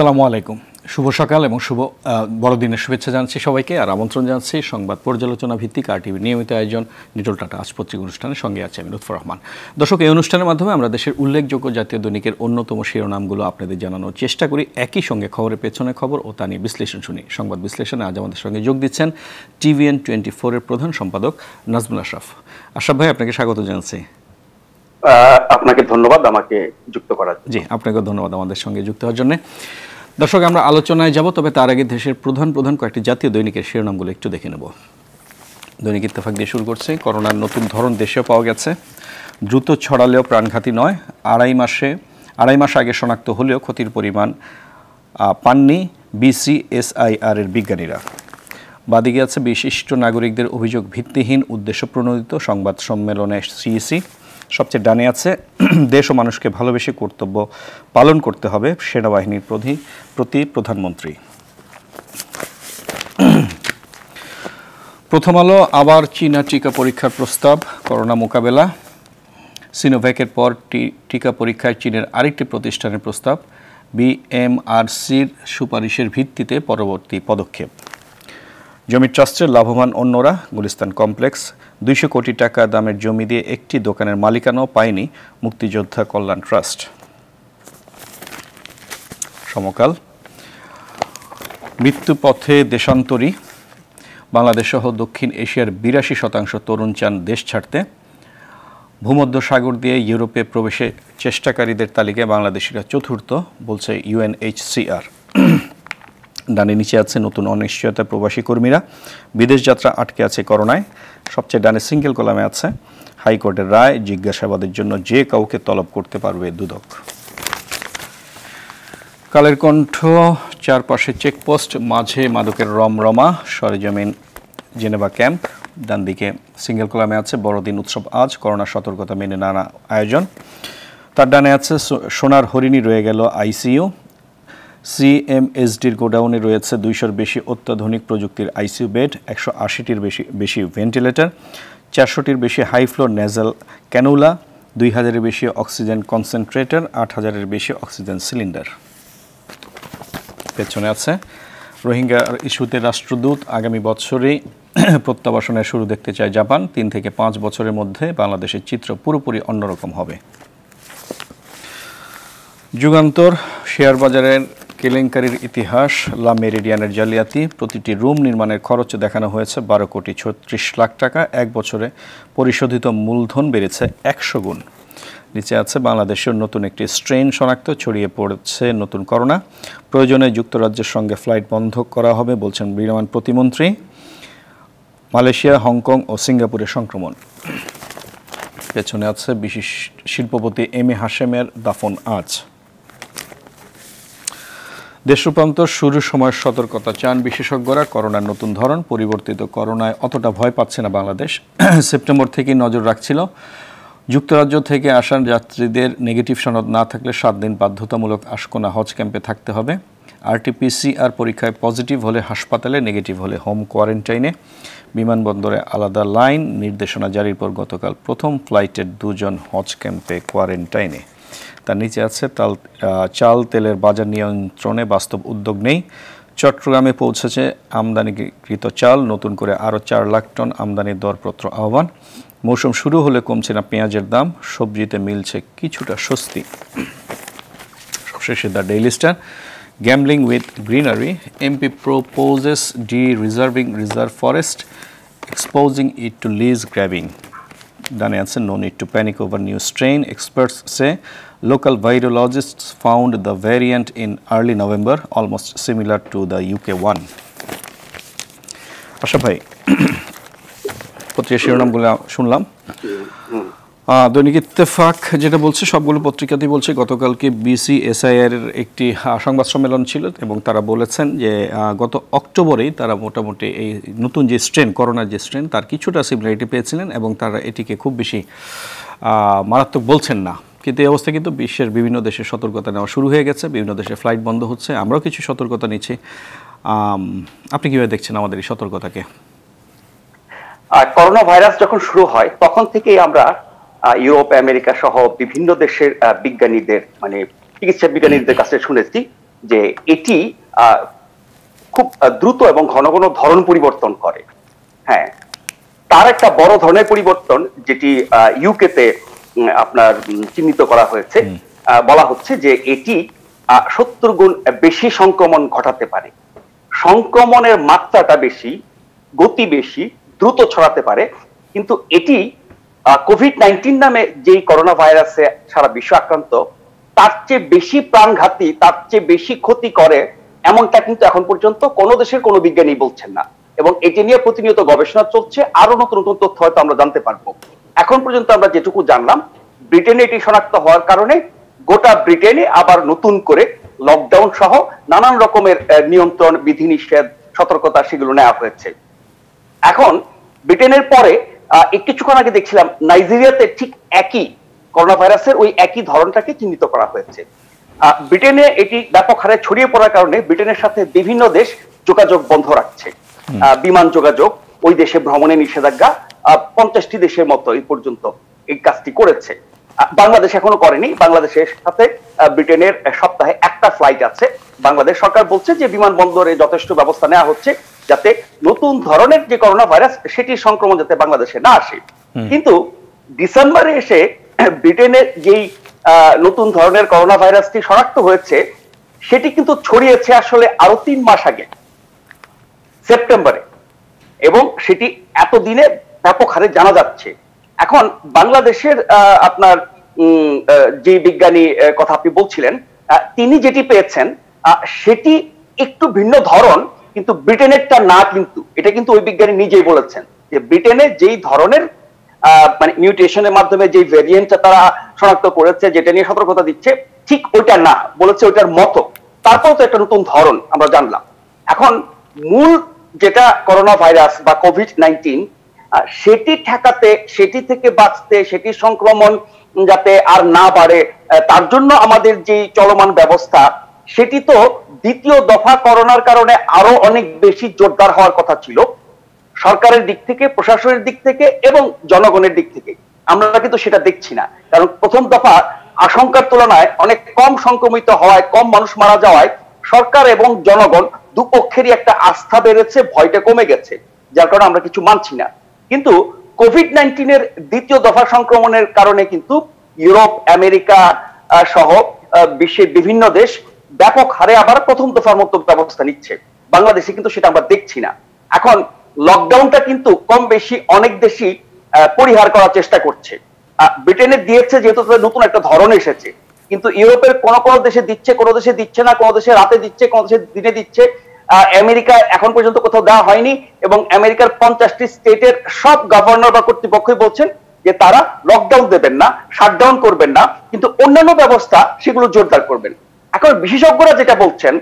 আসসালামু আলাইকুম। শুভ সকাল এবং শুভ বড়দিনের শুভেচ্ছা জানাচ্ছি সবাইকে, আর আমন্ত্রণ জানাচ্ছি সংবাদ পর্যালোচনা ভিত্তিক আরটিভির নিয়মিত আয়োজন নিটল টাটা আজ পত্রিকা অনুষ্ঠানের সঙ্গে আছে আমি লুৎফর রহমান। দর্শক, এই অনুষ্ঠানের মাধ্যমে আমরা দেশের উল্লেখযোগ্য জাতীয় দৈনিকের অন্যতম শিরোনামগুলো আপনাদের জানানোর চেষ্টা করি, একই সঙ্গে খবরের পেছনে খবর ও তা নিয়ে বিশ্লেষণ শুনি। সংবাদ বিশ্লেষণে আজ আমাদের সঙ্গে যোগ দিচ্ছেন TVN24 এর প্রধান সম্পাদক নাজমুল আশরাফ। আশরাফ ভাই, আপনাকে স্বাগত জানাচ্ছি। আপনাকে ধন্যবাদ আমাকে যুক্ত করার জন্য। জি, আপনাকেও ধন্যবাদ আমাদের সঙ্গে যুক্ত হওয়ার জন্য। দর্শক, আমরা আলোচনায় যাব, তবে তার আগে দেশের প্রধান কয়েকটি জাতীয় দৈনিকের শিরোনামগুলো একটু দেখে নেব। দৈনিক ইত্তেফাক দিয়ে শুরু করছে। করোনার নতুন ধরন দেশেও পাওয়া গেছে, দ্রুত ছড়ালেও প্রাণঘাতী নয়। আড়াই মাস আগে শনাক্ত হলেও ক্ষতির পরিমাণ পাননি BCSIR এর বিজ্ঞানীরা। বাদিকে আছে বিশিষ্ট নাগরিকদের অভিযোগ ভিত্তিহীন, উদ্দেশ্য প্রণোদিত। সংবাদ সম্মেলনে CEC। সবচেয়ে ডানে আছে দেশ ও মানুষকে ভালোবেসে কর্তব্য পালন করতে হবে সেনাবাহিনীর প্রতি প্রধানমন্ত্রী। প্রথম আলো আবার চীনা টিকা পরীক্ষার প্রস্তাব, করোনা মোকাবেলা। সিনোভ্যাকের পর টিকা পরীক্ষায় চীনের আরেকটি প্রতিষ্ঠানের প্রস্তাব, BMRCর সুপারিশের ভিত্তিতে পরবর্তী পদক্ষেপ। জমি ট্রাস্টের লাভবান অন্যরা, গুলিস্তান কমপ্লেক্স। 200 কোটি টাকা দামের জমি দিয়ে একটি দোকানের মালিকানাও পায়নি মুক্তিযোদ্ধা কল্যাণ ট্রাস্ট। সমকাল, মৃত্যুপথে দেশান্তরী। বাংলাদেশসহ দক্ষিণ এশিয়ার 82% তরুণ চান দেশ ছাড়তে। ভূমধ্য সাগর দিয়ে ইউরোপে প্রবেশে চেষ্টাকারীদের তালিকায় বাংলাদেশিরা চতুর্থ, বলছে UNHCR। ডানে নিচে আছে নতুন অনিশ্চয়তা প্রবাসী কর্মীরা, বিদেশ যাত্রা আটকে আছে করোনায়। সবচেয়ে ডানে সিঙ্গেল কলামে আছে হাইকোর্টের রায়, জিজ্ঞাসাবাদের জন্য যে কাউকে তলব করতে পারবে দুদক। কালের কণ্ঠ, চারপাশে চেকপোস্ট, মাঝে মাদকের রমরমা, সরেজমিন জেনেভা ক্যাম্প। ডান দিকে সিঙ্গেল কলামে আছে বড়দিন উৎসব আজ, করোনা সতর্কতা মেনে নানা আয়োজন। তার ডানে আছে সোনার হরিণী রয়ে গেল ICU। CMSDর গোডাউনে রয়েছে 200-র বেশি অত্যাধুনিক প্রযুক্তির ICU বেড, 180-টির বেশি ভেন্টিলেটর, 400-টির বেশি হাই ফ্লোর নেজাল ক্যানুলা, 2000-এর বেশি অক্সিজেন কনসেন্ট্রেটর, 8000-এর বেশি অক্সিজেন সিলিন্ডার। পেছনে আছে রোহিঙ্গা ইস্যুতে রাষ্ট্রদূত, আগামী বছরেই প্রত্যাবাসনের শুরু দেখতে চায় জাপান। 3 থেকে 5 বছরের মধ্যে বাংলাদেশের চিত্র পুরোপুরি অন্যরকম হবে। যুগান্তর, শেয়ার বাজারের কেলেঙ্কারির ইতিহাস, লা মেরিডিয়ানের জালিয়াতি। প্রতিটি রুম নির্মাণের খরচ দেখানো হয়েছে 12,36,00,000 টাকা। 1 বছরে পরিশোধিত মূলধন বেড়েছে 100 গুণ। নিচে আছে বাংলাদেশের নতুন একটি স্ট্রেন শনাক্ত, ছড়িয়ে পড়েছে নতুন করোনা। প্রয়োজনে যুক্তরাজ্যের সঙ্গে ফ্লাইট বন্ধ করা হবে, বলছেন বিমান প্রতিমন্ত্রী। মালয়েশিয়া, হংকং ও সিঙ্গাপুরে সংক্রমণ। পেছনে আছে বিশিষ্ট শিল্পপতি MA হাশেমের দাফন আজ। দেশ রূপান্তর শুরুর সময় সতর্কতা চান বিশেষজ্ঞরা। করোনার নতুন ধরন, পরিবর্তিত করোনায় অতটা ভয় পাচ্ছে না বাংলাদেশ। সেপ্টেম্বর থেকেই নজর রাখছিল। যুক্তরাজ্য থেকে আসা যাত্রীদের নেগেটিভ সনদ না থাকলে 7 দিন বাধ্যতামূলক আশকোনা হজ ক্যাম্পে থাকতে হবে। RT-PCR পরীক্ষায় পজিটিভ হলে হাসপাতালে, নেগেটিভ হলে হোম কোয়ারেন্টাইনে। বিমানবন্দরে আলাদা লাইন, নির্দেশনা জারির পর গতকাল প্রথম ফ্লাইটের 2 জন হজ ক্যাম্পে কোয়ারেন্টাইনে। তার নিচে আছে চাল তেলের বাজার নিয়ন্ত্রণে বাস্তব উদ্যোগ নেই। চট্টগ্রামে পৌঁছেছে আমদানিকৃত চাল, নতুন করে আরও 4 লাখ টন আমদানির দরপত্র আহ্বান। মৌসুম শুরু হলে কমছে না পেঁয়াজের দাম, সবজিতে মিলছে কিছুটা স্বস্তি। সবশেষে the daily star, gambling with greenery, MP proposes de-reserving reserve forest, exposing it to lease grabbing. Done answer, no need to panic over new strain. Experts say local virologists found the variant in early November, almost similar to the UK one. আশা ভাই, পত্রিকার শিরোনামগুলো শুনলাম। দৈনিক ইত্তেফাক যেটা বলছে, সবগুলো পত্রিকাতেই বলছে গতকালকে BCSIR এর একটি সংবাদ সম্মেলন ছিল এবং তারা বলেছেন যে গত অক্টোবরেই তারা মোটামুটি এই নতুন যে স্ট্রেন, করোনার যে স্ট্রেন, তার কিছুটা সিমিলারিটি পেয়েছিলেন এবং তারা এটিকে খুব বেশি মারাত্মক বলছেন না। কিন্তু এই অবস্থা কিন্তু বিশ্বের বিভিন্ন দেশে সতর্কতা নেওয়া শুরু হয়ে গেছে, বিভিন্ন দেশে ফ্লাইট বন্ধ হচ্ছে, আমরাও কিছু সতর্কতা নিচ্ছি। আপনি কীভাবে দেখছেন আমাদের এই সতর্কতাকে? করোনা ভাইরাস যখন শুরু হয় তখন থেকেই আমরা ইউরোপ, আমেরিকা সহ বিভিন্ন দেশের বিজ্ঞানীদের, মানে চিকিৎসা বিজ্ঞানীদের কাছে শুনেছি যে এটি খুব দ্রুত এবং ঘন ঘন ধরন পরিবর্তন করে। হ্যাঁ, তার একটা বড় ধরনের পরিবর্তন যেটি ইউকেতে আপনার চিহ্নিত করা হয়েছে, বলা হচ্ছে যে এটি 70 গুণ বেশি সংক্রমণ ঘটাতে পারে। সংক্রমণের মাত্রাটা বেশি, গতি বেশি, দ্রুত ছড়াতে পারে, কিন্তু এটি কোভিড-19 নামে যেই করোনা ভাইরাসে সারা বিশ্ব আক্রান্ত তার চেয়ে বেশি প্রাণঘাতী, তার চেয়ে বেশি ক্ষতি করে এমনটা কিন্তু এখন পর্যন্ত কোনো দেশের কোনো বিজ্ঞানী বলছেন না। এবং এটি নিয়ে প্রতিনিয়ত গবেষণা চলছে, আরো নতুন নতুন তথ্য হয়তো আমরা জানতে পারবো। এখন পর্যন্ত আমরা যেটুকু জানলাম, ব্রিটেনে এটি শনাক্ত হওয়ার কারণে গোটা ব্রিটেনে আবার নতুন করে লকডাউন সহ নানান রকমের নিয়ন্ত্রণ, বিধিনিষেধ, সতর্কতা সেগুলো নেওয়া হয়েছে। এখন ব্রিটেনের পরে কিছুক্ষণ আগে দেখছিলাম নাইজেরিয়াতে ঠিক একই করোনা ভাইরাসের ওই একই ধরনটাকে চিহ্নিত করা হয়েছে। ব্রিটেনে এটি ব্যাপক হারে ছড়িয়ে পড়ার কারণে ব্রিটেনের সাথে বিভিন্ন দেশ যোগাযোগ বন্ধ রাখছে, বিমান যোগাযোগ, ওই দেশে ভ্রমণে নিষেধাজ্ঞা। 50টি দেশের মতো এই পর্যন্ত এই কাজটি করেছে। বাংলাদেশ এখনো করেনি। বাংলাদেশের সাথে ব্রিটেনের সপ্তাহে একটা ফ্লাইট আছে। বাংলাদেশ সরকার বলছে যে বিমানবন্দরে যথেষ্ট ব্যবস্থা নেওয়া হচ্ছে যাতে নতুন ধরনের যে করোনা ভাইরাস সেটির সংক্রমণ যাতে বাংলাদেশে না আসে। কিন্তু ডিসেম্বরে এসে ব্রিটেনের যেই নতুন ধরনের করোনা ভাইরাসটি শনাক্ত হয়েছে সেটি কিন্তু ছড়িয়েছে আসলে আরো 3 মাস আগে, সেপ্টেম্বরে, এবং সেটি এতদিনে ব্যাপক হারে জানা যাচ্ছে। এখন বাংলাদেশের আপনার যে বিজ্ঞানী কথা আপনি বলছিলেন, তিনি যেটি পেয়েছেন সেটি একটু ভিন্ন ধরন, কিন্তু ব্রিটেনেরটা না। কিন্তু এটা কিন্তু ওই বিজ্ঞানী নিজেই বলেছেন যে ব্রিটেনে যেই ধরনের মানে মিউটেশনের মাধ্যমে যে ভেরিয়েন্টটা তারা শনাক্ত করেছে, যেটা নিয়ে সতর্কতা দিচ্ছে, ঠিক ওইটা না, বলেছে ওইটার মতো। তারপর তো একটা নতুন ধরন আমরা জানলাম। এখন মূল যেটা করোনা ভাইরাস বা কোভিড-19, সেটি ঠেকাতে, সেটি থেকে বাঁচতে, সেটির সংক্রমণ যাতে আর না বাড়ে, তার জন্য আমাদের যে চলমান ব্যবস্থা সেটি তো দ্বিতীয় দফা করোনার কারণে আরো অনেক বেশি জোরদার হওয়ার কথা ছিল, সরকারের দিক থেকে, প্রশাসনের দিক থেকে এবং জনগণের দিক থেকে। আমরা কিন্তু সেটা দেখছি না, কারণ প্রথম দফা আশঙ্কার তুলনায় অনেক কম সংক্রমিত হওয়ায়, কম মানুষ মারা যাওয়ায় সরকার এবং জনগণ দুপক্ষেরই একটা আস্থা বেড়েছে, ভয়টা কমে গেছে, যার কারণে আমরা কিছু মানছি না। কিন্তু কোভিড-19 এর দ্বিতীয় দফা সংক্রমণের কারণে কিন্তু ইউরোপ, আমেরিকা সহ বিশ্বের বিভিন্ন দেশ ব্যাপক হারে আবার প্রথম দফার মতো ব্যবস্থা নিচ্ছে। বাংলাদেশে কিন্তু সেটা আমরা দেখছি না। এখন লকডাউনটা কিন্তু কম বেশি অনেক দেশই পরিহার করার চেষ্টা করছে। ব্রিটেনে দিয়েছে যেহেতু নতুন একটা ধরন এসেছে, কিন্তু ইউরোপের কোন কোন দেশে দিচ্ছে, কোন দেশে দিচ্ছে না, কোন দেশে রাতে দিচ্ছে, কোন দেশে দিনে দিচ্ছে। আমেরিকা এখন পর্যন্ত কোথাও দেওয়া হয়নি, এবং আমেরিকার 50টি স্টেটের সব গভর্নর বা কর্তৃপক্ষই বলছেন যে তারা লকডাউন দেবেন না, শাটডাউন করবেন না, কিন্তু অন্যান্য ব্যবস্থা সেগুলো জোরদার করবেন। এখন বিশেষজ্ঞরা যেটা বলছেন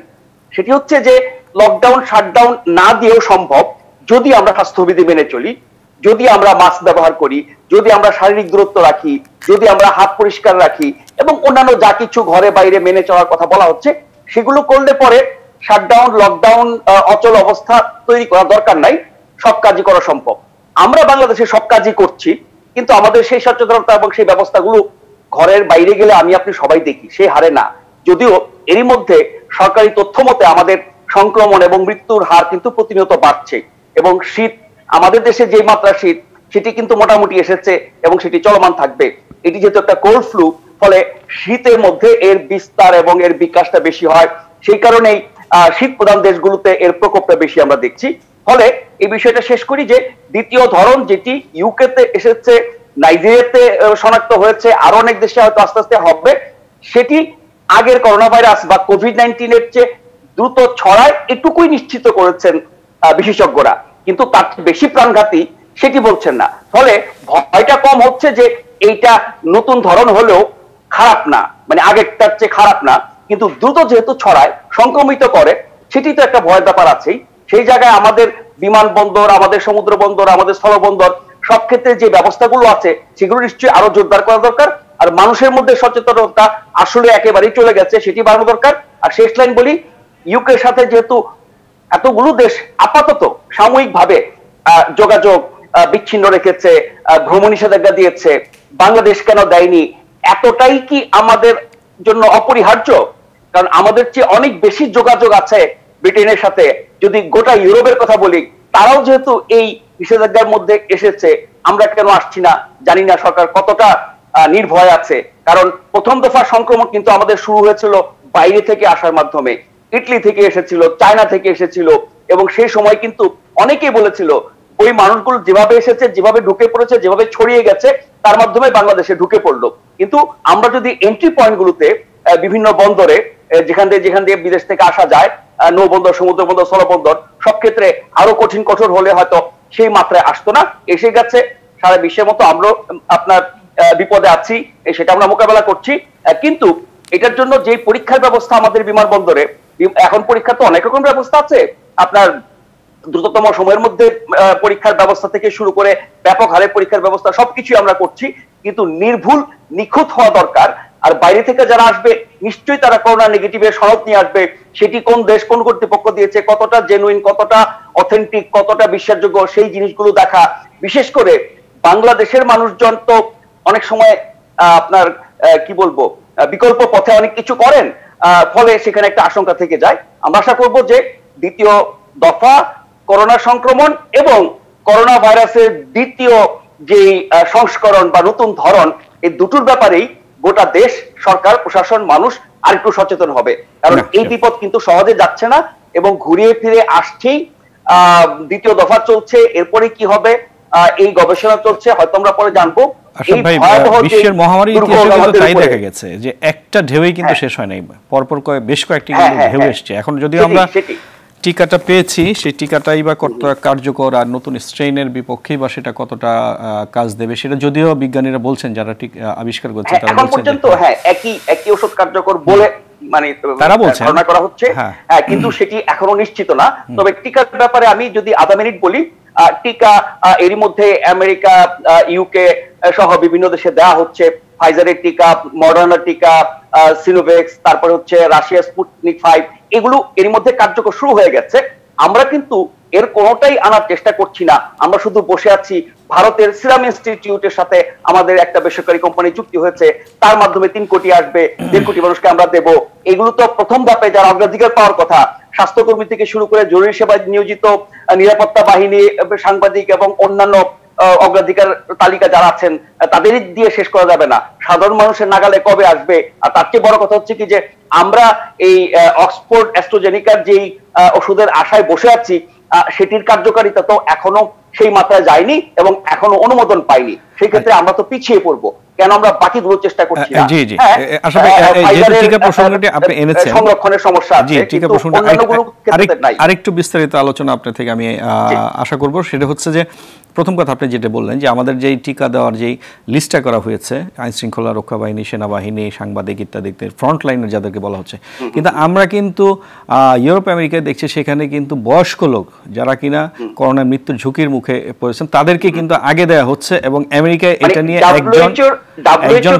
সেটি হচ্ছে যে লকডাউন, শাটডাউন না দিয়েও সম্ভব যদি আমরা স্বাস্থ্যবিধি মেনে চলি, যদি আমরা মাস্ক ব্যবহার করি, যদি আমরা শারীরিক দূরত্ব রাখি, যদি আমরা হাত পরিষ্কার রাখি, এবং অন্যান্য যা কিছু ঘরে বাইরে মেনে চলার কথা বলা হচ্ছে সেগুলো করলে পরে শাটডাউন, লকডাউন, অচল অবস্থা তৈরি করা দরকার নাই, সব কাজই করা সম্ভব। আমরা বাংলাদেশে সব কাজই করছি, কিন্তু আমাদের সেই সচেতনতা এবং সেই ব্যবস্থাগুলো ঘরের বাইরে গেলে আমি আপনি সবাই দেখি সেই হারে না। যদিও এরই মধ্যে সরকারি তথ্য মতে আমাদের সংক্রমণ এবং মৃত্যুর হার কিন্তু প্রতিনিয়ত বাড়ছে, এবং শীত, আমাদের দেশে যে মাত্রা শীত সেটি কিন্তু মোটামুটি এসেছে এবং সেটি চলমান থাকবে। এটি যেহেতু একটা কোল্ড ফ্লু, ফলে শীতের মধ্যে এর বিস্তার এবং এর বিকাশটা বেশি হয়, সেই কারণেই শীত প্রধান দেশগুলোতে এর প্রকোপটা বেশি আমরা দেখছি। ফলে এই বিষয়টা শেষ করি যে দ্বিতীয় ধরন যেটি ইউকেতে এসেছে, নাইজেরিয়াতে শনাক্ত হয়েছে, আরো অনেক দেশে হয়তো আস্তে আস্তে হবে, সেটি আগের করোনা ভাইরাস বা কোভিড-19 এর চেয়ে দ্রুত ছড়ায়, এটুকুই নিশ্চিত করেছেন বিশেষজ্ঞরা, কিন্তু তার বেশি প্রাণঘাতী সেটি বলছেন না। ফলে ভয়টা কম হচ্ছে যে এইটা নতুন ধরন হলেও খারাপ না, মানে আগেরটার চেয়ে খারাপ না, কিন্তু দ্রুত যেহেতু ছড়ায়, সংক্রমিত করে, সেটি তো একটা ভয়ের ব্যাপার আছেই। সেই জায়গায় আমাদের বিমানবন্দর, আমাদের সমুদ্র বন্দর, আমাদের স্থলবন্দর, সব ক্ষেত্রে যে ব্যবস্থাগুলো আছে সেগুলো নিশ্চয়ই আরো জোরদার করা দরকার। আর মানুষের মধ্যে সচেতনতা আসলে একেবারেই চলে গেছে, সেটি বাড়ানো দরকার। আর শেষ লাইন বলি, ইউকের সাথে যেহেতু এতগুলো দেশ আপাতত সাময়িকভাবে যোগাযোগ বিচ্ছিন্ন রেখেছে, ভ্রমণ নিষেধাজ্ঞা দিয়েছে, বাংলাদেশ কেন দেয়নি? এতটাই কি আমাদের জন্য অপরিহার্য কারণ আমাদের চেয়ে অনেক বেশি যোগাযোগ আছে ব্রিটেনের সাথে। যদি গোটা ইউরোপের কথা বলি, তারাও যেহেতু এই নিষেধাজ্ঞার মধ্যে এসেছে, আমরা কেন আসছি না জানি না সরকার কতটা নির্ভয় আছে। কারণ প্রথম দফা সংক্রমণ কিন্তু আমাদের শুরু হয়েছিল বাইরে থেকে আসার মাধ্যমে, ইটালি থেকে এসেছিল, চায়না থেকে এসেছিল, এবং সেই সময় কিন্তু অনেকেই বলেছিল ওই মানুষগুলো যেভাবে এসেছে, যেভাবে ঢুকে পড়েছে, যেভাবে ছড়িয়ে গেছে, তার মাধ্যমে বাংলাদেশে ঢুকে পড়লো। কিন্তু আমরা যদি এন্ট্রি পয়েন্ট গুলোতে বিভিন্ন বন্দরে যেখান দিয়ে বিদেশ থেকে আসা যায়, নৌ বন্দর, সমুদ্র বন্দর, স্থলবন্দর, সব ক্ষেত্রে আরো কঠোর হলে হয়তো সেই মাত্রায় আসতো না। এসে গেছে, সারা বিশ্বের মতো আমরা আপনার বিপদে আছি, সেটা আমরা মোকাবেলা করছি। কিন্তু এটার জন্য যে পরীক্ষার ব্যবস্থা আমাদের বিমানবন্দরে, এখন পরীক্ষা তো অনেক রকম ব্যবস্থা আছে, আপনার দ্রুততম সময়ের মধ্যে পরীক্ষার ব্যবস্থা থেকে শুরু করে ব্যাপক হারে পরীক্ষার ব্যবস্থা, সবকিছু আমরা করছি। কিন্তু নির্ভুল, নিখুঁত হওয়া দরকার। আর বাইরে থেকে যারা আসবে নিশ্চয়ই তারা করোনা নেগেটিভের সনদ নিয়ে আসবে। সেটি কোন দেশ, কোন কর্তৃপক্ষ দিয়েছে, কতটা জেনুইন, কতটা অথেন্টিক, কতটা বিশ্বাসযোগ্য, সেই জিনিসগুলো দেখা। বিশেষ করে বাংলাদেশের মানুষজন তো অনেক সময় আপনার কি বলবো, বিকল্প পথে অনেক কিছু করেন, ফলে সেখানে একটা আশঙ্কা থেকে যায়। আমরা আশা করব যে দ্বিতীয় দফা করোনা সংক্রমণ এবং করোনা ভাইরাসের দ্বিতীয় যে সংস্করণ বা নতুন ধরন, এই দুটোর ব্যাপারেই গোটা দেশ, সরকার, প্রশাসন, মানুষ আরেকটু সচেতন হবে। কারণ এই বিপদ কিন্তু সহজে যাচ্ছে না এবং ঘুরিয়ে ফিরে আসছেই। দ্বিতীয় দফা চলছে, এরপরে কি হবে এই গবেষণা চলছে, হয়তো আমরা পরে জানবো। বিশ্বের মহামারী ইতিহাসে কিন্তু তাই দেখা গেছে যে একটা ঢেউই কিন্তু শেষ হয় নাই, পরপর বেশ কয়েকটি ঢেউ এসছে। এখন যদিও আমরা টিকাটা পেয়েছি, সেই টিকাটাই বা কতটা কার্যকর আর নতুন স্ট্রেইনের বিপক্ষে বা সেটা কতটা কাজ দেবে, সেটা যদিও বিজ্ঞানীরা বলছেন, যারা আবিষ্কার করছে তারা বলছেন একই ওষুধ কার্যকর বলে মানে তারা বলছেন, ধারণা করা হচ্ছে। কিন্তু সেটি এখনো নিশ্চিত না। তবে টিকার ব্যাপারে আমি যদি আধা মিনিট বলি, টিকা এরই মধ্যে আমেরিকা, ইউকে সহ বিভিন্ন দেশে দেওয়া হচ্ছে। ফাইজারের টিকা, মডার্নার টিকা, সিনোভ্যাক্স, তারপর হচ্ছে রাশিয়া স্পুটনিক 5, এগুলো এর মধ্যে কার্যকর শুরু হয়ে গেছে। আমরা কিন্তু এর কোনোটাই আনার চেষ্টা করছি না। আমরা শুধু বসে আছি। ভারতের সিরাম ইনস্টিটিউটের সাথে আমাদের একটা বেসরকারি কোম্পানি চুক্তি হয়েছে, তার মাধ্যমে 3 কোটি আসবে, 1.5 কোটি মানুষকে আমরা দেব। এগুলো তো প্রথম ধাপে যারা অগ্রাধিকার পাওয়ার কথা, স্বাস্থ্যকর্মী থেকে শুরু করে জরুরি সেবায় নিয়োজিত নিরাপত্তা বাহিনী, সাংবাদিক এবং অন্যান্য অগ্রাধিকার তালিকা যারা আছেন, তাদেরই দিয়ে শেষ করা যাবে না। সাধারণ মানুষের নাগালে কবে আসবে? আর তার চেয়ে বড় কথা হচ্ছে কি যে আমরা এই অক্সফোর্ড অ্যাস্ট্রাজেনিকার যেই ওষুধের আশায় বসে আছি, সেটির কার্যকারিতা তো এখনো সেই মাত্রায় যায়নি এবং এখনো অনুমোদন পাইনি। সেই ক্ষেত্রে আমরা তো পিছিয়ে পড়বো। কেন আমরা বাকিগুলো চেষ্টা করছি না? জি জি, আসলে যেহেতু টিকা প্রসঙ্গটি আপনি এনেছেন, সংরক্ষণের সমস্যা আছে, টিকা প্রসঙ্গটি আরেকটু বিস্তারিত আলোচনা আপনার থেকে আমি আশা করব। সেটা হচ্ছে যে প্রথম কথা আপনি যেটা বললেন যে আমাদের যেই টিকা দেওয়ার যেই লিস্টটা করা হয়েছে, আইন শৃঙ্খলা রক্ষা বাহিনী, সেনাবাহিনী, সাংবাদিক ইত্যাদি ফ্রন্ট লাইনের যাদেরকে বলা হচ্ছে, কিন্তু আমরা কিন্তু ইউরোপ আমেরিকায় দেখছি সেখানে কিন্তু বয়স্ক লোক যারা কিনা করোনার মৃত্যুর ঝুঁকির মুখে পড়েছেন তাদেরকে কিন্তু আগে দেওয়া হচ্ছে। এবং আমেরিকায় এটা নিয়ে একজন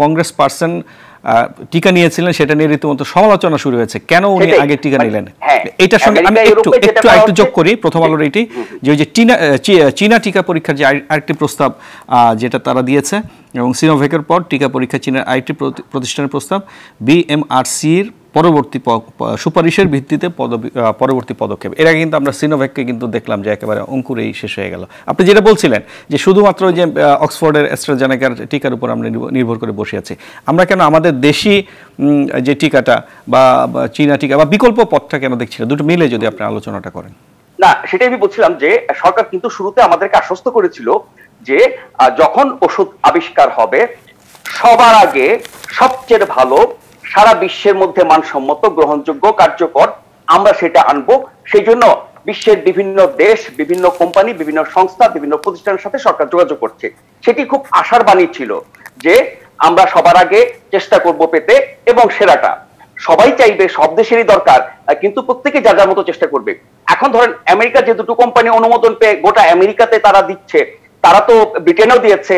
কংগ্রেস পার্সন টিকা নিয়েছিলেন, সেটা নিয়ে রীতিমতো সমালোচনা শুরু হয়েছে, কেন উনি আগে টিকা নিলেন। এটার সঙ্গে আমি একটু যোগ করি প্রথম আলোর এটি যে ওই যে চীনা টিকা পরীক্ষার যে আরেকটি প্রস্তাব যেটা তারা দিয়েছে, এবং সিনোভ্যাকের পর টিকা পরীক্ষা চীনের আরেকটি প্রতিষ্ঠানের প্রস্তাব, বিএমআরসির পরবর্তী সুপারিশের ভিত্তিতে পরবর্তী পদক্ষেপ। এর আগে কিন্তু আমরা সিনোভ্যাককে কিন্তু দেখলাম যে একেবারে অঙ্কুরেই শেষ হয়ে গেল। আপনি যেটা বলছিলেন যে শুধুমাত্র যে অক্সফোর্ডের অ্যাস্ট্রাজেনেকার টিকার উপর আমরা নির্ভর করে বসে আছি, আমরা কেন আমাদের দেশি যে টিকাটা বা চীনা টিকা বা বিকল্প পথটা কেন দেখছি না? দুটো মিলে যদি আপনি আলোচনাটা করেন। না, সেটাই আমি বলছিলাম যে সরকার কিন্তু শুরুতে আমাদেরকে আশ্বস্ত করেছিল যে যখন ওষুধ আবিষ্কার হবে সবার আগে সবচেয়ে ভালো, সারা বিশ্বের মধ্যে মানসম্মত, গ্রহণযোগ্য, কার্যকর আমরা সেটা আনবো। সেই জন্য বিশ্বের বিভিন্ন দেশ, বিভিন্ন কোম্পানি, বিভিন্ন সংস্থা, বিভিন্ন প্রতিষ্ঠানের সাথে সরকার যোগাযোগ করছে। সেটি খুব আশার বাণী ছিল যে আমরা সবার আগে চেষ্টা করব পেতে, এবং সেরাটা সবাই চাইবে, সব দেশেরই দরকার, কিন্তু প্রত্যেকে যার যার মতো চেষ্টা করবে। এখন ধরেন আমেরিকা যে দুটো কোম্পানি অনুমোদন পেয়ে গোটা আমেরিকাতে তারা দিচ্ছে, তারা তো ব্রিটেনেও দিয়েছে,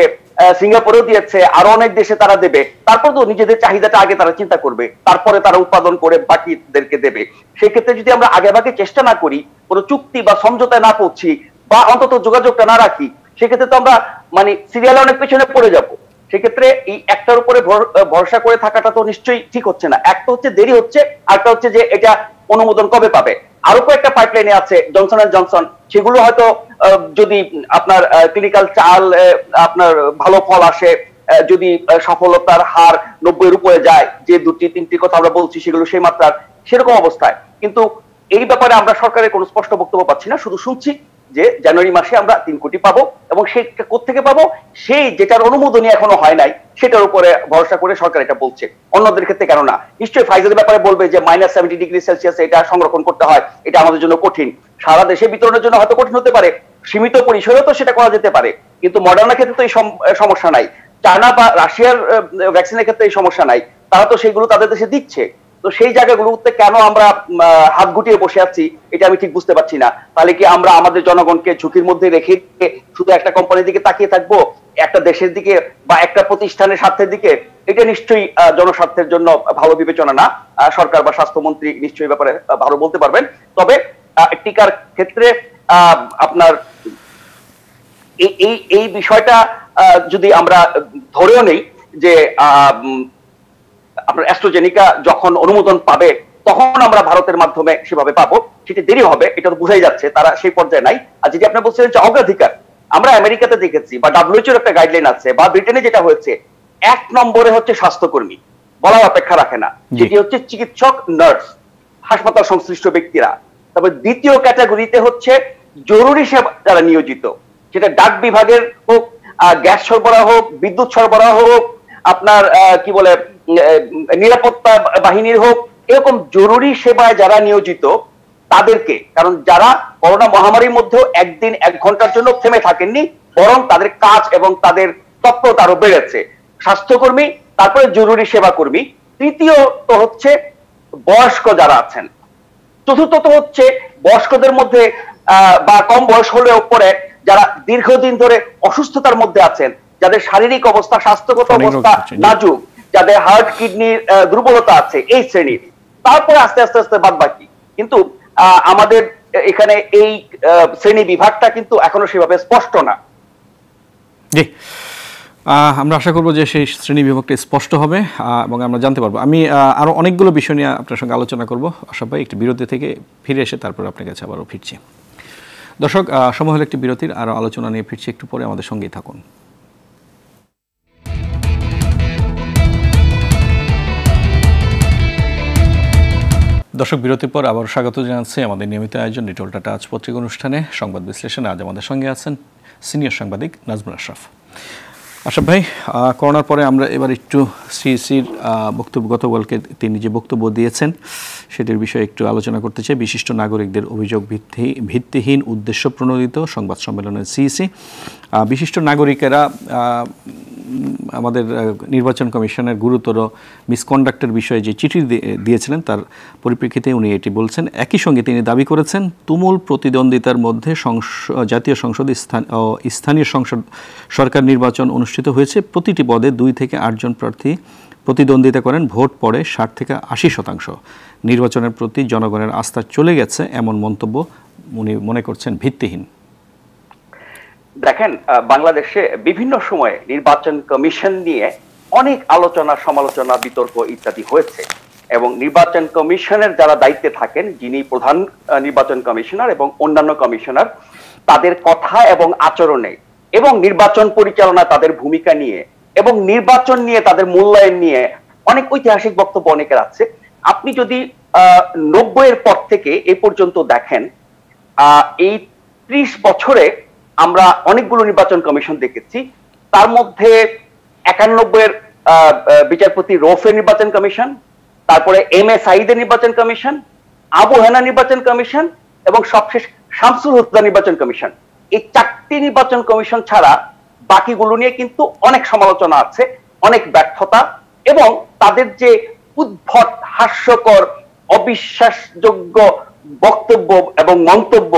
সিঙ্গাপুরেও দিয়েছে, আরো অনেক দেশে তারা দেবে। তারপর তো নিজেদের চাহিদাটা আগে তারা চিন্তা করবে, তারপরে তারা উৎপাদন করে বাকিদেরকে দেবে। সেই ক্ষেত্রে যদি আমরা আগে ভাগে চেষ্টা না করি, কোনো চুক্তি বা সমঝোতায় না পৌঁছি, বা অন্তত যোগাযোগটা না রাখি, সেক্ষেত্রে তো আমরা মানে সিরিয়ালে অনেক পেছনে পড়ে যাব। সেক্ষেত্রে এই একটার উপরে ভরসা করে থাকাটা তো নিশ্চয়ই ঠিক হচ্ছে না। একটা হচ্ছে দেরি হচ্ছে, আরেকটা হচ্ছে যে এটা অনুমোদন কবে পাবে। আরো কয়েকটা পাইপলাইনে আছে জনসন এন্ড জনসন, সেগুলো হয়তো যদি আপনার ক্লিনিক্যাল ট্রায়াল আপনার ভালো ফল আসে, যদি সফলতার হার 90-এর উপরে যায়, যে 2-3টি কথা আমরা বলছি সেগুলো সেই মাত্রার, সেরকম অবস্থায় কিন্তু এই ব্যাপারে আমরা সরকারের কোনো স্পষ্ট বক্তব্য পাচ্ছি না। শুধু শুনছি যে জানুয়ারি মাসে আমরা 3 কোটি পাবো, এবং সেটা কোত্থেকে পাবো, সেই যেটার অনুমোদনই এখনো হয় নাই সেটার উপরে ভরসা করে সরকার এটা বলছে। অন্যদের ক্ষেত্রে কেন না? নিশ্চয়ই ফাইজারের ব্যাপারে বলবে যে -70°C এটা সংরক্ষণ করতে হয়, এটা আমাদের জন্য কঠিন। সারা দেশে বিতরণের জন্য হয়তো কঠিন হতে পারে, সীমিত পরিসরেও তো সেটা করা যেতে পারে, কিন্তু মডার্নার ক্ষেত্রে তো এই সমস্যা নাই, চায়না বা রাশিয়ার ভ্যাকসিনের ক্ষেত্রে এই সমস্যা নাই, তারা তো সেগুলো তাদের দেশে দিচ্ছে। তো সেই জায়গাগুলোতে কেন আমরা হাত গুটিয়ে বসে আছি, এটা আমি ঠিক বুঝতে পারছি না। তাহলে কি আমরা আমাদের জনগণকে ঝুঁকির মধ্যে রেখে শুধু একটা কোম্পানির দিকে তাকিয়ে থাকবো, একটা দেশের দিকে বা একটা প্রতিষ্ঠানের স্বার্থের দিকে? এটা নিশ্চয়ই জনস্বার্থের জন্য ভালো বিবেচনা না। সরকার বা স্বাস্থ্যমন্ত্রী নিশ্চয়ই ব্যাপারে ভালো বলতে পারবেন। তবে টিকার ক্ষেত্রে আপনার এই বিষয়টা যদি আমরা ধরেও নেই যে আপনার অ্যাস্ট্রাজেনিকা যখন অনুমোদন পাবে তখন আমরা ভারতের মাধ্যমে সেভাবে পাবো, সেটা দেরি হবে, এটা তো বোঝাই যাচ্ছে, তারা সেই পর্যায়ে নাই। আর যেটি আপনি বলছিলেন যে অগ্রাধিকার, আমরা আমেরিকাতে দেখেছি বা WHO একটা গাইডলাইন আছে, বা ব্রিটেনে যেটা হয়েছে, 1 নম্বরে হচ্ছে স্বাস্থ্যকর্মী, বলার অপেক্ষা রাখে না, যেটি হচ্ছে চিকিৎসক, নার্স, হাসপাতাল সংশ্লিষ্ট ব্যক্তিরা। তবে দ্বিতীয় ক্যাটাগরিতে হচ্ছে জরুরি সেবা যারা নিয়োজিত, সেটা ডাক বিভাগের হোক, গ্যাস সরবরাহ হোক, বিদ্যুৎ সরবরাহ হোক, আপনার কি বলে নিরাপত্তা বাহিনীর হোক, এরকম জরুরি সেবায় যারা নিয়োজিত তাদেরকে, কারণ যারা করোনা মহামারীর মধ্যেও 1 দিন 1 ঘন্টার জন্য থেমে থাকেননি, বরং তাদের কাজ এবং তাদের তৎপরতা আরো বেড়েছে। স্বাস্থ্যকর্মী, তারপরে জরুরি সেবা কর্মী, তৃতীয়ত হচ্ছে বয়স্ক যারা আছেন, চতুর্থত হচ্ছে বয়স্কদের মধ্যে বা কম বয়স হলেও পরে যারা দীর্ঘদিন ধরে অসুস্থতার মধ্যে আছেন, যাদের শারীরিক অবস্থা, স্বাস্থ্যগত অবস্থা নাজুক, যাদের হার্ট কিডনির দুর্বলতা আছে, এই শ্রেণীর। তারপরে আস্তে আস্তে আস্তে বাদ বাকি। কিন্তু আমাদের এখানে এই শ্রেণী বিভাগটা কিন্তু এখনো সেভাবে স্পষ্ট না। জি, আমরা আশা করব যে সেই শ্রেণী বিভাগটা স্পষ্ট হবে এবং আমরা জানতে পারবো। আমি আরো অনেকগুলো বিষয় নিয়ে আপনার সঙ্গে আলোচনা করব আশাফ ভাই, একটি বিরতি থেকে ফিরে এসে তারপর আপনার কাছে আবারও ফিরছি। দর্শক, সময় হলো একটি বিরতির, আরো আলোচনা নিয়ে ফিরছি একটু পরে, আমাদের সঙ্গেই থাকুন। দর্শক, বিরতির পর আবার স্বাগত জানাচ্ছি আমাদের নিয়মিত আয়োজন রিটল টাটা আজ পত্রিকা অনুষ্ঠানে। সংবাদ বিশ্লেষণে আজ আমাদের সঙ্গে আছেন সিনিয়র সাংবাদিক নাজমুল আশরাফ। আশরাফ ভাই, করোনার পরে আমরা এবার একটু সিইসির বক্তব্য, গতকালকে তিনি যে বক্তব্য দিয়েছেন সেটির বিষয়ে একটু আলোচনা করতে চাই। বিশিষ্ট নাগরিকদের অভিযোগ ভিত্তিহীন উদ্দেশ্য প্রণোদিত সংবাদ সম্মেলনের সিইসি। বিশিষ্ট নাগরিকেরা আমাদের নির্বাচন কমিশনের গুরুতর মিসকন্ডাক্টের বিষয়ে যে চিঠি দিয়েছিলেন তার পরিপ্রেক্ষিতে উনি এটি বলছেন। একই সঙ্গে তিনি দাবি করেছেন তুমুল প্রতিদ্বন্দ্বিতার মধ্যে জাতীয় সংসদ স্থানীয় সংসদ সরকার নির্বাচন অনুষ্ঠিত হয়েছে। প্রতিটি পদে 2 থেকে 8 জন প্রার্থী প্রতিদ্বন্দ্বিতা করেন, ভোট পড়ে 60 থেকে 80%। নির্বাচনের প্রতি জনগণের আস্থা চলে গেছে, এমন মন্তব্য উনি মনে করছেন ভিত্তিহীন। দেখেন, বাংলাদেশে বিভিন্ন সময়ে নির্বাচন কমিশন নিয়ে অনেক আলোচনা, সমালোচনা, বিতর্ক ইত্যাদি হয়েছে, এবং নির্বাচন কমিশনের যারা দায়িত্বে থাকেন, যিনি প্রধান নির্বাচন কমিশনার এবং অন্যান্য কমিশনার, তাদের কথা এবং আচরণে এবং নির্বাচন পরিচালনা তাদের ভূমিকা নিয়ে এবং নির্বাচন নিয়ে তাদের মূল্যায়ন নিয়ে অনেক ঐতিহাসিক বক্তব্য অনেকের আছে। আপনি যদি 90-এর পর থেকে এ পর্যন্ত দেখেন, এই 30 বছরে আমরা অনেকগুলো নির্বাচন কমিশন দেখেছি। তার মধ্যে 91-এর বিচারপতি রৌফের নির্বাচন কমিশন, তারপরে এম এ সাঈদের নির্বাচন কমিশন, আবু হেনা নির্বাচন কমিশন এবং সবশেষ শামসুল হুদা নির্বাচন কমিশন। এই 4টি নির্বাচন কমিশন ছাড়া বাকিগুলো নিয়ে কিন্তু অনেক সমালোচনা আছে, অনেক ব্যর্থতা, এবং তাদের যে উদ্ভট, হাস্যকর, অবিশ্বাসযোগ্য বক্তব্য এবং মন্তব্য,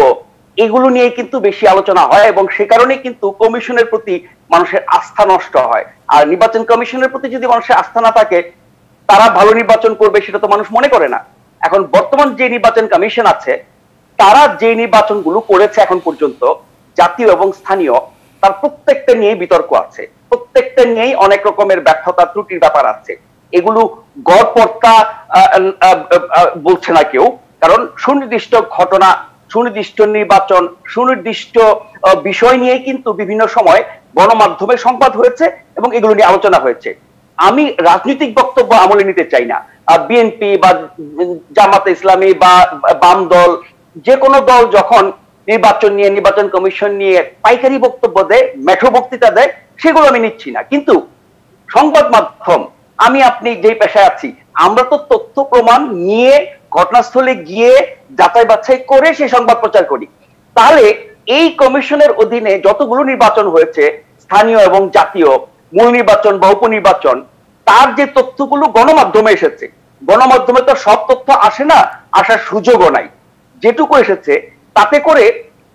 এগুলো নিয়ে কিন্তু বেশি আলোচনা হয়, এবং সে কারণে কিন্তু কমিশনের প্রতি মানুষের আস্থা নষ্ট হয়। আর নির্বাচন কমিশনের প্রতি যদি মানুষের আস্থা না থাকে, তারা ভালো নির্বাচন করবে সেটা তো মানুষ মনে করে না। এখন বর্তমান যে নির্বাচন কমিশন আছে, তারা যে নির্বাচনগুলো করেছে এখন পর্যন্ত, জাতীয় এবং স্থানীয়, তার প্রত্যেকটা নিয়ে বিতর্ক আছে। প্রত্যেকটা নিয়েই অনেক রকমের ব্যর্থতা ত্রুটির ব্যাপার আছে। এগুলো গড়পড়তা বলছে না কেউ, কারণ সুনির্দিষ্ট ঘটনা, সুনির্দিষ্ট নির্বাচন, সুনির্দিষ্ট বিষয় নিয়ে কিন্তু বিভিন্ন সময় গণমাধ্যমে সংবাদ হয়েছে এবং এগুলো নিয়ে আলোচনা হয়েছে। আমি রাজনৈতিক বক্তব্য আমলে নিতে চাই না। বিএনপি বা জামাতে ইসলামী বা বাম দল, যে কোনো দল যখন নির্বাচন নিয়ে, নির্বাচন কমিশন নিয়ে পাইকারি বক্তব্য দেয়, মেঠো বক্তৃতা দেয়, সেগুলো আমি নিচ্ছি না। কিন্তু সংবাদ মাধ্যম, আমি আপনি যেই পেশায় আছি, আমরা তো তথ্য প্রমাণ নিয়ে ঘটনাস্থলে গিয়ে যাচাই বাছাই করে সেই সংবাদ প্রচার করি। তাহলে এই কমিশনের অধীনে যতগুলো নির্বাচন হয়েছে, স্থানীয় এবং জাতীয়, মূল নির্বাচন বা উপনির্বাচন, তার যে তথ্যগুলো গণমাধ্যমে এসেছে, গণমাধ্যমে তো সব তথ্য আসে না, আসার সুযোগও নাই। যেটুকু এসেছে তাতে করে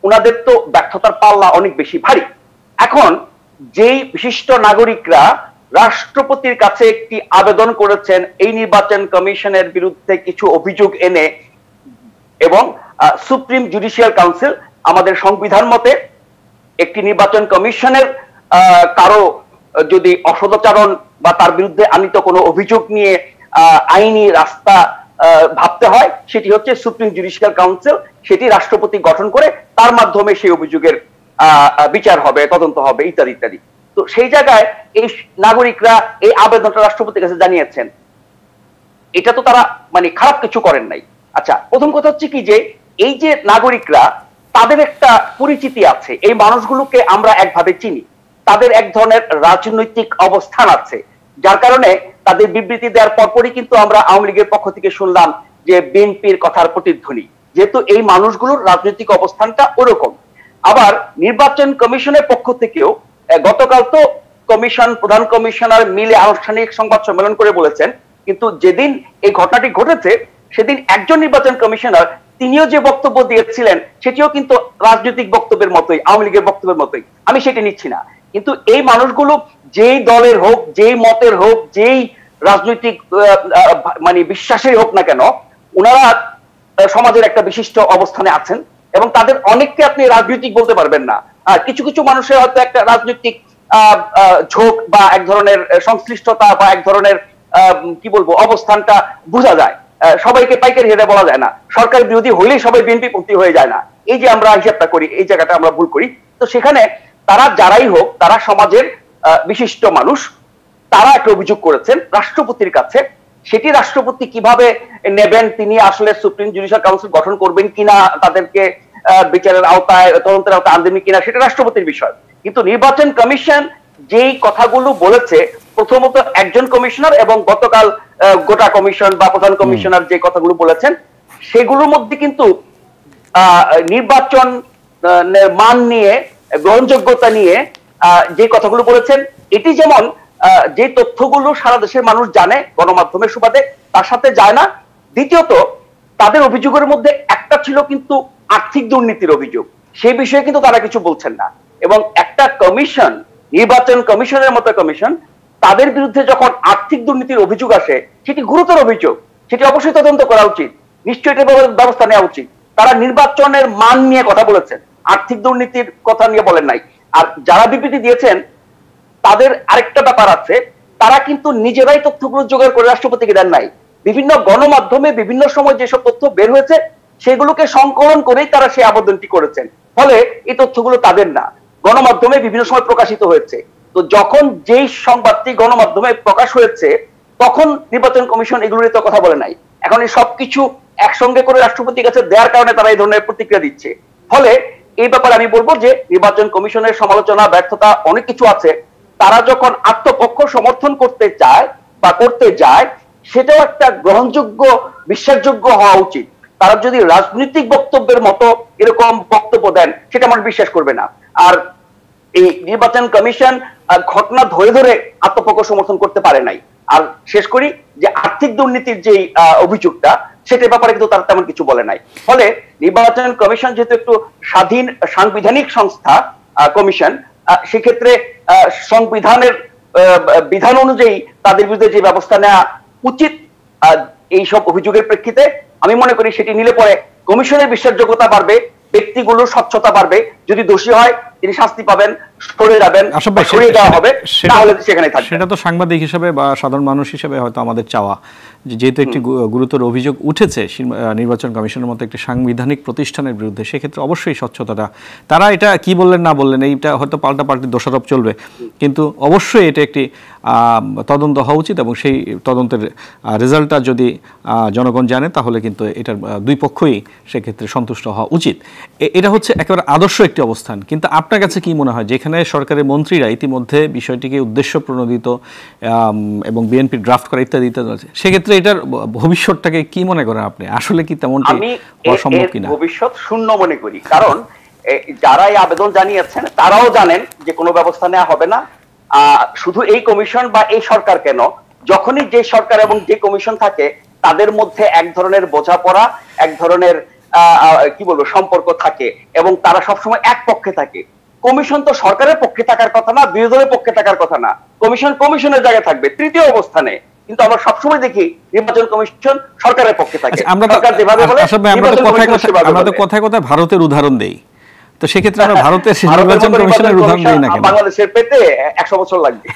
ওনাদের তো ব্যর্থতার পাল্লা অনেক বেশি ভারী। এখন যেই বিশিষ্ট নাগরিকরা রাষ্ট্রপতির কাছে একটি আবেদন করেছেন এই নির্বাচন কমিশনের বিরুদ্ধে কিছু অভিযোগ এনে, এবং সুপ্রিম জুডিশিয়াল কাউন্সিল আমাদের সংবিধান মতে একটি নির্বাচন কমিশনের কারো যদি অসদাচরণ বা তার বিরুদ্ধে আনিত কোনো অভিযোগ নিয়ে আইনি রাস্তা ভাবতে হয়, সেটি হচ্ছে সুপ্রিম জুডিশিয়াল কাউন্সিল, সেটি রাষ্ট্রপতি গঠন করে তার মাধ্যমে সেই অভিযোগের বিচার হবে, তদন্ত হবে, ইত্যাদি ইত্যাদি। তো সেই জায়গায় এই নাগরিকরা এই আবেদনটা রাষ্ট্রপতির কাছে জানিয়েছেন, এটা তো তারা মানে খারাপ কিছু করেন নাই। আচ্ছা, প্রথম কথা হচ্ছে কি যে এই যে নাগরিকরা, তাদের একটা পরিচিতি আছে, এই মানুষগুলোকে আমরা একভাবে চিনি, তাদের এক ধরনের রাজনৈতিক অবস্থান আছে, যার কারণে তাদের বিবৃতি দেওয়ার পরপরই কিন্তু আমরা আওয়ামী লীগের পক্ষ থেকে শুনলাম যে বিএনপির কথার প্রতিধ্বনি, যেহেতু এই মানুষগুলোর রাজনৈতিক অবস্থানটা ওরকম। আবার নির্বাচন কমিশনের পক্ষ থেকেও গতকাল তো কমিশন প্রধান কমিশনার মিলে আনুষ্ঠানিক সংবাদ সম্মেলন করে বলেছেন, কিন্তু যেদিন এই ঘটনাটি ঘটেছে সেদিন একজন নির্বাচন কমিশনার তিনিও যে বক্তব্য দিয়েছিলেন সেটিও কিন্তু রাজনৈতিক বক্তব্যের মতোই, আওয়ামী লীগের বক্তব্যের মতোই। আমি সেটি নিচ্ছি না, কিন্তু এই মানুষগুলো যেই দলের হোক, যেই মতের হোক, যেই রাজনৈতিক মানে বিশ্বাসের হোক না কেন, ওনারা সমাজের একটা বিশিষ্ট অবস্থানে আছেন এবং তাদের অনেককে আপনি রাজনৈতিক বলতে পারবেন না। কিছু কিছু মানুষের হয়তো একটা রাজনৈতিক ঝোঁক বা এক ধরনের সংশ্লিষ্টতা বা এক ধরনের কি বলবো অবস্থানটা বোঝা যায়। সবাইকে পাইকারি রেটে বলা যায় না, সরকার বিরোধী হইলেই সবাই বিএনপি পন্থী হয়ে যায় না, এই যে আমরা হিসাবটা করি, এই জায়গাটা আমরা ভুল করি। তো সেখানে তারা যারাই হোক, তারা সমাজের বিশিষ্ট মানুষ, তারা একটা অভিযোগ করেছেন রাষ্ট্রপতির কাছে। সেটি রাষ্ট্রপতি কিভাবে নেবেন, তিনি আসলে সুপ্রিম জুডিশিয়াল কাউন্সিল গঠন করবেন কিনা, তাদেরকে বিচারের আওতায়, তদন্তের আওতায় আনবেন কিনা, সেটা রাষ্ট্রপতির বিষয়। কিন্তু নির্বাচন কমিশন যেই কথাগুলো বলেছে, প্রথমত একজন কমিশনার এবং গতকাল গোটা কমিশন বা প্রধান কমিশনার যে কথাগুলো বলেছেন, সেগুলোর মধ্যে কিন্তু নির্বাচন মান নিয়ে, গ্রহণযোগ্যতা নিয়ে যে কথাগুলো বলেছেন, এটি যেমন যে তথ্যগুলো সারা দেশের মানুষ জানে গণমাধ্যমের সুবাদে, তার সাথে যায় না। দ্বিতীয়ত, তাদের অভিযোগের মধ্যে একটা ছিল কিন্তু আর্থিক দুর্নীতির অভিযোগ, সেই বিষয়ে কিন্তু তারা কিছু বলছেন না। এবং একটা কমিশন, নির্বাচন কমিশনের মতো কমিশন, তাদের বিরুদ্ধে যখন আর্থিক দুর্নীতির অভিযোগ আসে, সেটি গুরুতর অভিযোগ, সেটি অবশ্যই তদন্ত করা উচিত, নিশ্চয়ই এটার ব্যবস্থা নেওয়া উচিত। তারা নির্বাচনের মান নিয়ে কথা বলেছেন, আর্থিক দুর্নীতির কথা নিয়ে বলেন নাই। আর যারা বিবৃতি দিয়েছেন তাদের আরেকটা ব্যাপার আছে, তারা কিন্তু নিজেরাই তথ্যগুলো জোগাড় করে রাষ্ট্রপতিকে দেন নাই। বিভিন্ন গণমাধ্যমে বিভিন্ন সময় যেসব তথ্য বের হয়েছে সেগুলোকে সংকলন করেই তারা সেই আবেদনটি করেছেন, ফলে এই তথ্যগুলো তাদের না, গণমাধ্যমে বিভিন্ন সময় প্রকাশিত হয়েছে। তো যখন যেই সংবাদটি গণমাধ্যমে প্রকাশ হয়েছে, তখন নির্বাচন কমিশন এগুলোর তো কথা বলে নাই। এখন এই সবকিছু একসঙ্গে করে রাষ্ট্রপতির কাছে দেওয়ার কারণে তারা এই ধরনের প্রতিক্রিয়া দিচ্ছে। ফলে এই ব্যাপারে আমি বলবো যে নির্বাচন কমিশনের সমালোচনা, ব্যর্থতা অনেক কিছু আছে। তারা যখন আত্মপক্ষ সমর্থন করতে চায় বা করতে যায়, সেটাও একটা গ্রহণযোগ্য, বিশ্বাসযোগ্য হওয়া উচিত। তারা যদি রাজনৈতিক বক্তব্যের মতো এরকম বক্তব্য দেন, সেটা মানুষ বিশ্বাস করবে না। আর এই নির্বাচন কমিশন ঘটনা ধরে ধরে আত্মপক্ষ সমর্থন করতে পারে নাই। আর শেষ করি যে আর্থিক দুর্নীতির যে অভিযোগটা, সেটার ব্যাপারে কিন্তু তারা তেমন কিছু বলে নাই। ফলে নির্বাচন কমিশন যেহেতু একটু স্বাধীন সাংবিধানিক সংস্থা কমিশন, সেক্ষেত্রে সংবিধানের বিধান অনুযায়ী তাদের বিরুদ্ধে যে ব্যবস্থা নেওয়া উচিত এইসব অভিযোগের প্রেক্ষিতে, আমি মনে করি সেটি নিলে পরে কমিশনের বিশ্বাসযোগ্যতা বাড়বে, ব্যক্তিগুলোর স্বচ্ছতা বাড়বে। যদি দোষী হয় তিনি শাস্তি পাবেন, সরে যাবেন, সরিয়ে দেওয়া হবে, তাহলে সেখানে থাকবে। সেটা তো সাংবাদিক হিসেবে বা সাধারণ মানুষ হিসেবে হয়তো আমাদের চাওয়া, যেহেতু একটি গুরুতর অভিযোগ উঠেছে নির্বাচন কমিশনের মতো একটি সাংবিধানিক প্রতিষ্ঠানের বিরুদ্ধে, সেক্ষেত্রে অবশ্যই স্বচ্ছতাটা, তারা এটা কি বললেন না বললেন এইটা হয়তো পাল্টাপাল্টি দোষারোপ চলবে, কিন্তু অবশ্যই এটা একটি তদন্ত হওয়া উচিত এবং সেই তদন্তের রেজাল্টটা যদি জনগণ জানে তাহলে কিন্তু এটার দুই পক্ষই সেক্ষেত্রে সন্তুষ্ট হওয়া উচিত। এটা হচ্ছে একেবারে আদর্শ একটি অবস্থান। কিন্তু আপনার কাছে কি মনে হয়, যেখানে সরকারের মন্ত্রীরা ইতিমধ্যে বিষয়টিকে উদ্দেশ্য প্রণোদিত এবং বিএনপি ড্রাফট করা ইত্যাদি ইত্যাদি, সেক্ষেত্রে এটার ভবিষ্যৎটাকে কি মনে করেন আপনি? আসলে কি তেমনটি হওয়া সম্ভব কিনা? ভবিষ্যৎ শূন্য মনে করি, কারণ যারা এই আবেদন জানিয়েছেন তারাও জানেন যে কোনো ব্যবস্থা নেওয়া হবে না। শুধু এই কমিশন বা এই সরকার কেন, যখনই যে সরকার এবং যে কমিশন থাকে তাদের মধ্যে এক ধরনের বোঝাপড়া, এক ধরনের কি বলবো সম্পর্ক থাকে এবং তারা সবসময় এক পক্ষে থাকে। কমিশন তো সরকারের পক্ষে থাকার কথা না, বিরোধী দলের পক্ষে থাকার কথা না। কমিশন কমিশনের জায়গায় থাকবে তৃতীয় অবস্থানে, কিন্তু আমরা সবসময় দেখি নির্বাচন কমিশন সরকারের পক্ষে থাকে। আমরা তো কথায় কথায় ভারতের উদাহরণ দেই, তো সেক্ষেত্রে আমরা ভারতের নির্বাচন কমিশনের উদাহরণ দেই না কেন? বাংলাদেশের পেতে 100 বছর লাগবে।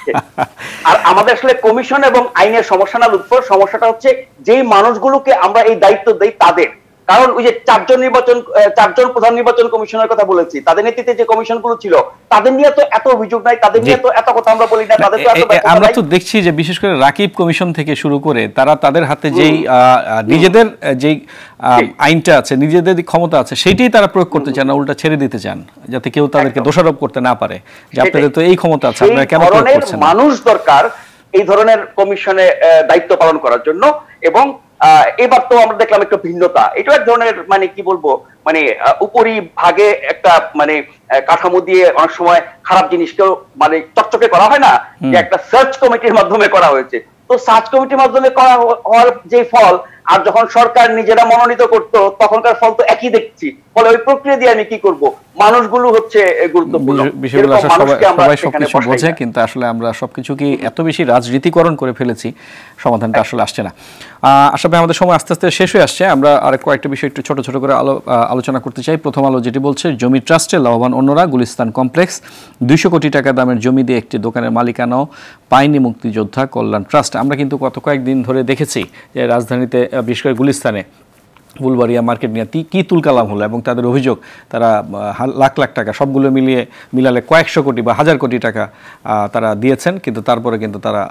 আর আমাদের আসলে কমিশন এবং আইনের সমস্যা না লুৎফর, সমস্যাটা হচ্ছে যেই মানুষগুলোকে আমরা এই দায়িত্ব দেই তাদের। কারণ ওই যে চারজন প্রধান নির্বাচন কমিশনের কথা বলেছি, তাদের নেতৃত্বে যে কমিশনগুলো ছিল তাদের নিয়ে তো এত অভিযোগ নাই, তাদের নিয়ে তো এত কথা আমরা বলি না, তাদের তো এত আমরা তো দেখছি যে বিশেষ করে রাকিব কমিশন থেকে শুরু করে তারা তাদের হাতে যেই নিজেদের যেই আইনটা আছে, নিজেদের ক্ষমতা আছে, সেইটাই তারা প্রয়োগ করতে চান না, উল্টা ছেড়ে দিতে চান যাতে কেউ তাদেরকে দোষারোপ করতে না পারে যে আপনাদের তো এই ক্ষমতা আছে, আপনারা কেন প্রয়োগ করছেন না? মানুষ দরকার এই ধরনের কমিশনে দায়িত্ব পালন করার জন্য। এবং এবার তো আমরা দেখলাম একটু ভিন্নতা, এটা এক ধরনের মানে কি বলবো, মানে উপরি ভাগে একটা মানে কাঠামো দিয়ে অনেক সময় খারাপ জিনিসকেও মানে চকচকে করা হয় না, যে একটা সার্চ কমিটির মাধ্যমে করা হয়েছে। তো সার্চ কমিটির মাধ্যমে করা হওয়ার যে ফল, আর যখন সরকার নিজেরা মনোনীত করতো তখনকার ফল তো একই দেখছি। ফলে ওই প্রক্রিয়া দিয়ে আমি কি করব, মানুষগুলো হচ্ছে গুরুত্বপূর্ণ। সবাই সবকিছু বোঝে, কিন্তু আসলে আমরা সবকিছু কি এত বেশি রাজনীতিকরণ করে ফেলেছি, সমাধানটা আসলে আসছে না। আসলে আমাদের সময় আস্তে আস্তে শেষ হয়ে আসছে। আমরা আর কয়েকটা বিষয় একটু ছোট ছোট করে আলোচনা করতে চাই। প্রথম আলো যেটি বলছে, জমি ট্রাস্টে লাভবান অন্যরা, গুলিস্তান কমপ্লেক্স 200 কোটি টাকা দামের জমি দিয়ে একটি দোকানের মালিকানাও পায়নি মুক্তিযোদ্ধা কল্যাণ ট্রাস্ট। আমরা কিন্তু গত কয়েকদিন ধরে দেখেছি যে রাজধানীতে বিশেষ করে গুলিস্তানে বুলবাড়িয়া মার্কেট নিয়ে কি তুলকালাম হলো, এবং তাদের অভিযোগ তারা লাখ লাখ টাকা সবগুলো মিলালে কয়েকশো কোটি বা হাজার কোটি টাকা তারা দিয়েছেন, কিন্তু তারপরে কিন্তু তারা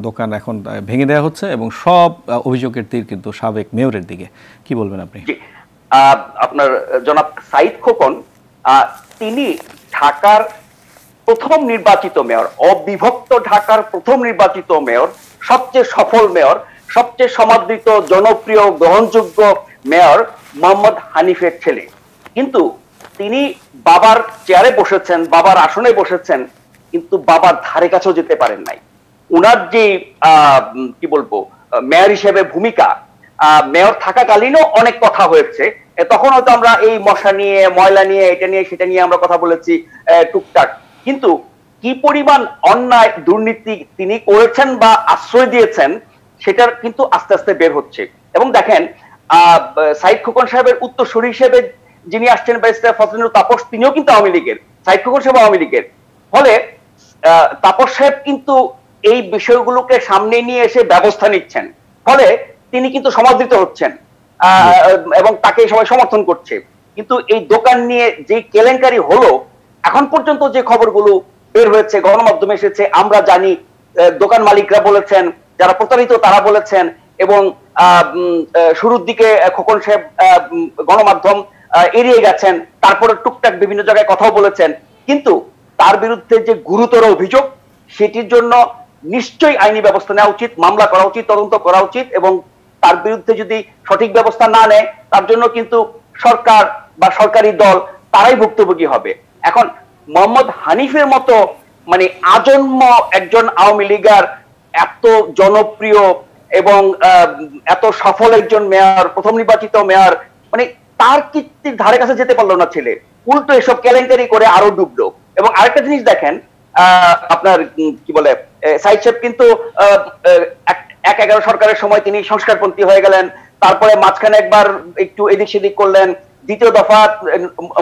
দোকান এখন ভেঙে দেওয়া হচ্ছে এবং সব অভিযোগের তীর কিন্তু সাবেক মেয়রের দিকে। কি বলবেন আপনি? আপনার জনাব সাইদ খোকন, তিনি ঢাকার প্রথম নির্বাচিত মেয়র, অবিভক্ত ঢাকার প্রথম নির্বাচিত মেয়র, সবচেয়ে সফল মেয়র, সবচেয়ে সমাদৃত জনপ্রিয় গ্রহণযোগ্য মেয়র মোহাম্মদ হানিফের ছেলে। কিন্তু তিনি বাবার চেয়ারে বসেছেন, বাবার আসনে বসেছেন, কিন্তু বাবার ধারে কাছেও যেতে পারেন নাই। উনার যে কি বলবো মেয়র হিসেবে ভূমিকা, মেয়র থাকাকালীনও অনেক কথা হয়েছে, তখন হয়তো আমরা এই মশা নিয়ে, ময়লা নিয়ে, এটা নিয়ে সেটা নিয়ে আমরা কথা বলেছি টুকটাক, কিন্তু কি পরিমাণ অন্যায় দুর্নীতি তিনি করেছেন বা আশ্রয় দিয়েছেন সেটার কিন্তু আস্তে আস্তে বের হচ্ছে। এবং দেখেন সাইদ খোকন সাহেবের উত্তরসূরি হিসেবে যিনি আসছেন ব্যারিস্টার ফজলুল তাপস, তিনিও কিন্তু আওয়ামী লীগের, সাইদ খোকন সাহেব আওয়ামী লীগের। ফলে তাপস সাহেব কিন্তু এই বিষয়গুলোকে সামনে নিয়ে এসে ব্যবস্থা নিচ্ছেন, ফলে তিনি কিন্তু সমাদৃত হচ্ছেন এবং তাকে সবাই সমর্থন করছে। কিন্তু এই দোকান নিয়ে যে কেলেঙ্কারি হলো, এখন পর্যন্ত যে খবরগুলো বের হয়েছে, গণমাধ্যমে এসেছে, আমরা জানি দোকান মালিকরা বলেছেন, যারা প্রতারিত তারা বলেছেন, এবং শুরুর দিকে খোকন সাহেব গণমাধ্যম এড়িয়ে গেছেন, তারপরে টুকটাক বিভিন্ন জায়গায় কথাও বলেছেন। কিন্তু তার বিরুদ্ধে যে গুরুতর অভিযোগ, সেটির জন্য নিশ্চয়ই আইনি ব্যবস্থা নেওয়া উচিত, মামলা করা উচিত, তদন্ত করা উচিত, এবং তার বিরুদ্ধে যদি সঠিক ব্যবস্থা না নেয় তার জন্য কিন্তু সরকার বা সরকারি দল তারাই ভুক্তভোগী হবে। এখন মোহাম্মদ হানিফের মতো মানে আজন্ম একজন আওয়ামী লীগার, এত জনপ্রিয় এবং এত সফল একজন মেয়র, প্রথম নির্বাচিত মেয়র, মানে তার কীর্তির ধারে কাছে যেতে পারলো না ছেলে, উল্টো এসব কেলেঙ্কারি করে আরো ডুবলো। এবং আরেকটা জিনিস দেখেন, আপনার কি বলে সাইদ সাহেব কিন্তু 1/11 সরকারের সময় তিনি সংস্কারপন্থী হয়ে গেলেন, তারপরে মাঝখানে একবার একটু এদিক সেদিক করলেন, দ্বিতীয় দফা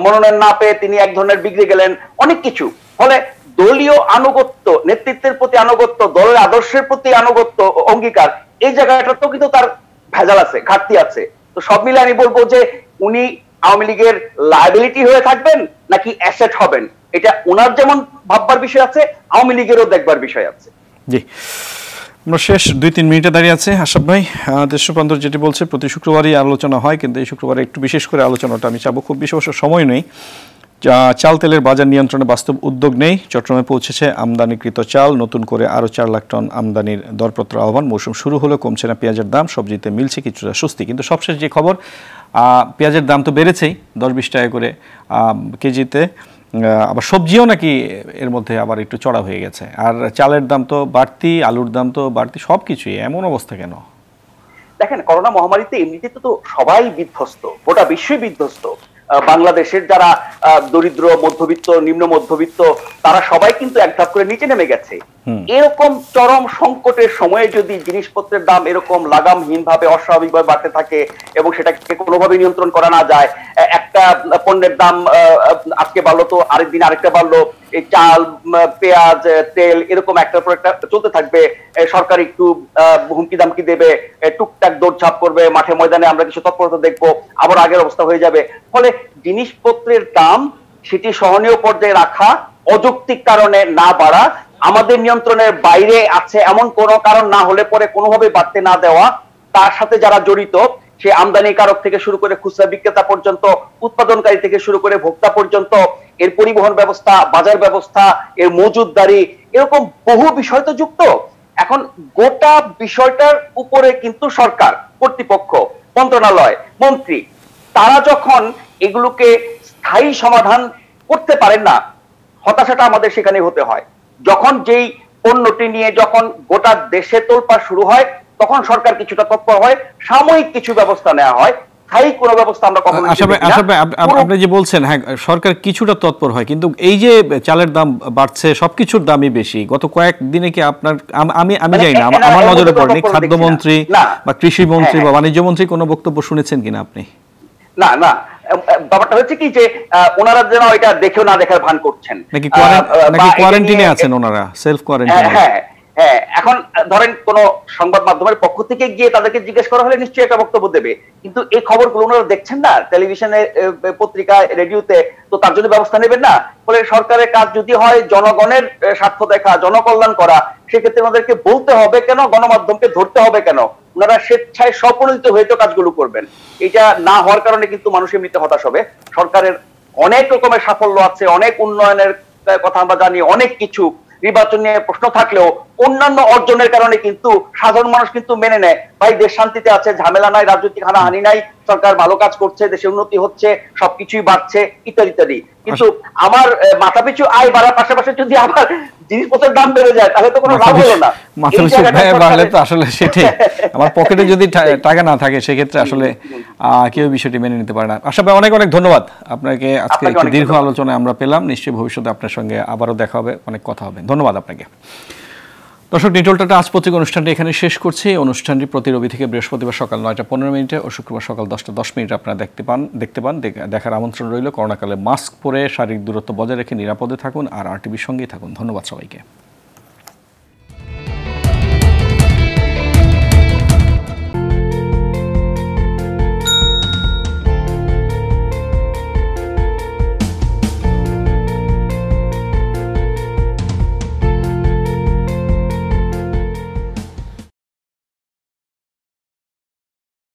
মনোনয়ন না পেয়ে তিনি এক ধরনের বিগড়ে গেলেন, অনেক কিছু। ফলে দলীয় আনুগত্য, নেতৃত্বের প্রতি আনুগত্য, দলের আদর্শের প্রতি আনুগত্য, অঙ্গীকার, এই জায়গাটা তো কিন্তু তার ভেজাল আছে, ঘাটতি আছে। তো সব মিলে আমি বলবো যে উনি আওয়ামী লীগের লায়াবিলিটি হয়ে থাকবেন নাকি অ্যাসেট হবেন, এটা ওনার যেমন ভাববার বিষয় আছে, আওয়ামী লীগেরও দেখবার বিষয় আছে। জি, আমরা শেষ 2-3 মিনিটে দাঁড়িয়ে আছে। আশরাফ ভাই, দেশপ্রান্তর যেটি বলছে প্রতি শুক্রবারই আলোচনা হয়, কিন্তু এই শুক্রবারে একটু বিশেষ করে আলোচনাটা আমি চাবো। খুব বেশি অবশ্য সময় নেই। চাল তেলের বাজার নিয়ন্ত্রণে বাস্তব উদ্যোগ নেই, চট্টগ্রামে পৌঁছেছে আমদানিকৃত চাল, নতুন করে আরও 4 লাখ টন আমদানির দরপত্র আহ্বান। মৌসুম শুরু হলে কমছে না পেঁয়াজের দাম, সবজিতে মিলছে কিছুটা স্বস্তি। কিন্তু সবশেষ যে খবর, পেঁয়াজের দাম তো বেড়েছেই 10-20 টাকা করে কেজিতে, আবার সবজিও নাকি এর মধ্যে আবার একটু চড়া হয়ে গেছে, আর চালের দাম তো বাড়তি, আলুর দাম তো বাড়তি, সব কিছুই এমন অবস্থা কেন? দেখেন, করোনা মহামারীতে এমনিতে তো সবাই বিধ্বস্ত, গোটা বিশ্বই বিধ্বস্ত। বাংলাদেশের যারা দরিদ্র, মধ্যবিত্ত, নিম্ন মধ্যবিত্ত, তারা সবাই কিন্তু এক ধাপ করে নিচে নেমে গেছে। এরকম চরম সংকটের সময়ে যদি জিনিসপত্রের দাম এরকম লাগামহীন ভাবে অস্বাভাবিকভাবে বাড়তে থাকে এবং সেটাকে কোনোভাবে নিয়ন্ত্রণ করা না যায়, একটা পণ্যের দাম আজকে বাড়লো তো আরেকদিন আরেকটা বাড়লো, এই চাল, পেঁয়াজ, তেল এরকম একটার পর একটা চলতে থাকবে, সরকার একটু হুমকি দামকি দেবে, টুকটাক দৌড়ঝাঁপ করবে, মাঠে ময়দানে আমরা কিছু তৎপরতা দেখবো, আবার আগের অবস্থা হয়ে যাবে। ফলে জিনিসপত্রের দাম সেটি সহনীয় পর্যায়ে রাখা, অযৌক্তিক কারণে না বাড়া, আমাদের নিয়ন্ত্রণের বাইরে আছে এমন কোনো কারণ না হলে পরে কোনোভাবে বাড়তে না দেওয়া, তার সাথে যারা জড়িত, সে আমদানিকারক থেকে শুরু করে খুচরা বিক্রেতা পর্যন্ত, উৎপাদনকারী থেকে শুরু করে ভোক্তা পর্যন্ত, এর পরিবহন ব্যবস্থা, বাজার ব্যবস্থা, এর মজুতদারি, এরকম বহু বিষয় তো যুক্ত। এখন গোটা বিষয়টার উপরে কিন্তু সরকার, কর্তৃপক্ষ, মন্ত্রণালয়, মন্ত্রী, তারা যখন এগুলোকে স্থায়ী সমাধান করতে পারেন না, হতাশাটা আমাদের সেখানে হতে হয়। যখন যেই পণ্যটি নিয়ে যখন গোটা দেশে তোলপাড় শুরু হয়, তখন সরকার কিছুটা তৎপর হয়, সাময়িক কিছু ব্যবস্থা নেওয়া হয়, স্থায়ী কোনো ব্যবস্থা আমরা কখনো। আপনি যে বলছেন, হ্যাঁ সরকার কিছুটা তৎপর হয়, কিন্তু এই যে চালের দাম বাড়ছে, সবকিছুর দামই বেশি, গত কয়েকদিনে কি আপনার, আমি জানি না, আমার নজরে পড়েনি, খাদ্যমন্ত্রী বা কৃষি মন্ত্রী বা বাণিজ্য মন্ত্রী কোনো বক্তব্য শুনেছেন কিনা আপনি? না না, ব্যাপারটা হচ্ছে কি যে ওনারা যেন এটা দেখেও না দেখার ভান করছেন, নাকি কোয়ারেন্টাইনে আছেন ওনারা, সেলফ কোয়ারেন্টাইনে? হ্যাঁ হ্যাঁ, এখন ধরেন কোন সংবাদ মাধ্যমের পক্ষ থেকে গিয়ে তাদেরকে জিজ্ঞেস করা হলে নিশ্চয়ই একটা বক্তব্য দেবে, কিন্তু এই খবরগুলো ওনারা দেখছেন না টেলিভিশনে, পত্রিকায়, রেডিওতে, তো তার জন্য ব্যবস্থা নেবেন না। ফলে সরকারের কাজ যদি হয় জনগণের স্বার্থ দেখা, জনকল্যাণ করা, সেক্ষেত্রে ওনাদেরকে বলতে হবে কেন, গণমাধ্যমকে ধরতে হবে কেন? ওনারা স্বেচ্ছায় স্বপ্রণোদিত হয়ে তো কাজগুলো করবেন। এটা না হওয়ার কারণে কিন্তু মানুষ এমনিতে হতাশ হবে। সরকারের অনেক রকমের সাফল্য আছে, অনেক উন্নয়নের কথা আমরা জানি, অনেক কিছু, নির্বাচন নিয়ে প্রশ্ন থাকলেও অন্যান্য অর্জনের কারণে কিন্তু সাধারণ মানুষ কিন্তু মেনে নেয়, ভাই দেশ শান্তিতে আছে, ঝামেলা নাই, রাজনৈতিক হানাহানি নাই, সরকার ভালো কাজ করছে, দেশে উন্নতি হচ্ছে, সবকিছুই বাড়ছে, ইত্যাদি ইত্যাদি। কিন্তু আমার মাথাপিছু আয় বাড়ার পাশাপাশি যদি আবার জিনিসপত্রের দাম বেড়ে যায়, তাহলে তো কোনো লাভ হলো না। মাথাপিছু আয় বাড়লে তো আসলে সেটাই, আমার পকেটে যদি টাকা না থাকে সেক্ষেত্রে আসলে কেউ বিষয়টি মেনে নিতে পারে না। আশা ভাই, অনেক অনেক ধন্যবাদ আপনাকে। আজকে একটি দীর্ঘ আলোচনায় আমরা পেলাম, নিশ্চয়ই ভবিষ্যতে আপনার সঙ্গে আবারও দেখা হবে, অনেক কথা হবে। ধন্যবাদ আপনাকে। দর্শক, নিটোলটা আজ পত্রিকা অনুষ্ঠানটি এখানে শেষ করছি। অনুষ্ঠানটি প্রতি রবি থেকে বৃহস্পতিবার সকাল 9টা 15 ও শুক্রবার সকাল 10টা 10 আপনারা দেখতে পান। দেখার আমন্ত্রণ রইল। করোনাকালে মাস্ক পরে শারীরিক দূরত্ব বজায় রেখে নিরাপদে থাকুন আর RTVর সঙ্গেই থাকুন। ধন্যবাদ সবাইকে।